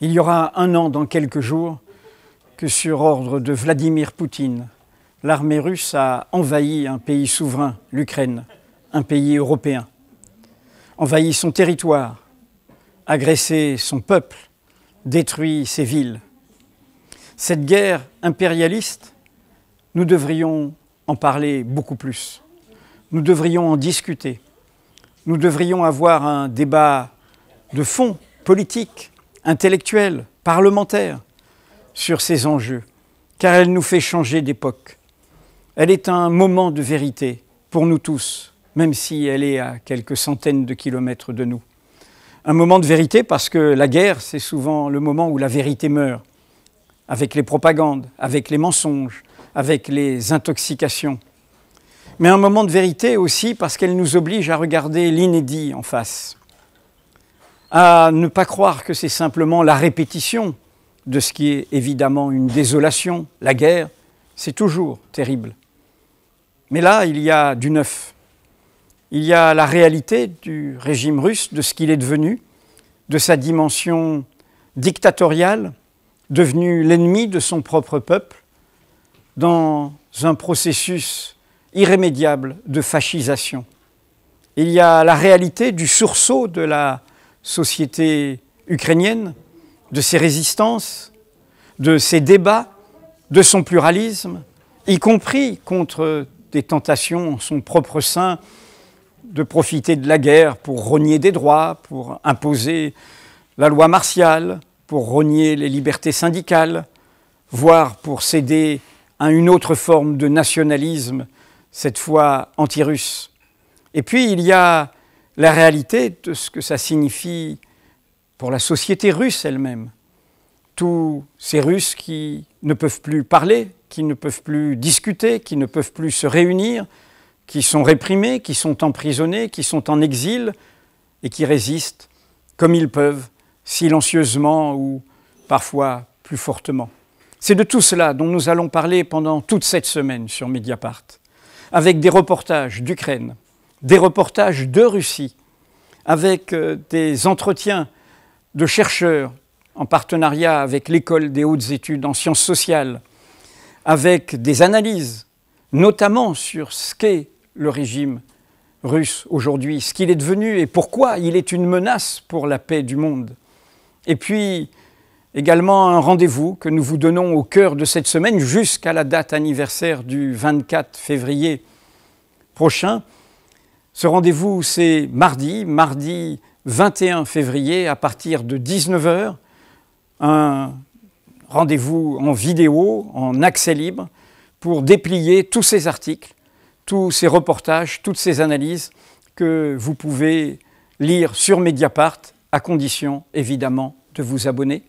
Il y aura un an dans quelques jours que sur ordre de Vladimir Poutine, l'armée russe a envahi un pays souverain, l'Ukraine, un pays européen. Envahi son territoire, agressé son peuple, détruit ses villes. Cette guerre impérialiste, nous devrions en parler beaucoup plus. Nous devrions en discuter. Nous devrions avoir un débat de fond, politique, intellectuel, parlementaire, sur ces enjeux, car elle nous fait changer d'époque. Elle est un moment de vérité pour nous tous, même si elle est à quelques centaines de kilomètres de nous. Un moment de vérité parce que la guerre, c'est souvent le moment où la vérité meurt, avec les propagandes, avec les mensonges, avec les intoxications. Mais un moment de vérité aussi parce qu'elle nous oblige à regarder l'inédit en face, à ne pas croire que c'est simplement la répétition de ce qui est évidemment une désolation. La guerre, c'est toujours terrible. Mais là, il y a du neuf. Il y a la réalité du régime russe, de ce qu'il est devenu, de sa dimension dictatoriale, devenu l'ennemi de son propre peuple, dans un processus irrémédiable de fascisation. Il y a la réalité du sursaut de la société ukrainienne, de ses résistances, de ses débats, de son pluralisme, y compris contre des tentations en son propre sein de profiter de la guerre pour rogner des droits, pour imposer la loi martiale, pour rogner les libertés syndicales, voire pour céder à une autre forme de nationalisme, cette fois anti-russe. Et puis il y a la réalité de ce que ça signifie pour la société russe elle-même. Tous ces Russes qui ne peuvent plus parler, qui ne peuvent plus discuter, qui ne peuvent plus se réunir, qui sont réprimés, qui sont emprisonnés, qui sont en exil et qui résistent comme ils peuvent, silencieusement ou parfois plus fortement. C'est de tout cela dont nous allons parler pendant toute cette semaine sur Mediapart, avec des reportages d'Ukraine, des reportages de Russie, avec des entretiens de chercheurs en partenariat avec l'École des hautes études en sciences sociales, avec des analyses, notamment sur ce qu'est le régime russe aujourd'hui, ce qu'il est devenu et pourquoi il est une menace pour la paix du monde. Et puis également un rendez-vous que nous vous donnons au cœur de cette semaine jusqu'à la date anniversaire du 24 février prochain. Ce rendez-vous, c'est mardi 21 février à partir de 19 h, un rendez-vous en vidéo, en accès libre, pour déplier tous ces articles, tous ces reportages, toutes ces analyses que vous pouvez lire sur Mediapart, à condition évidemment de vous abonner.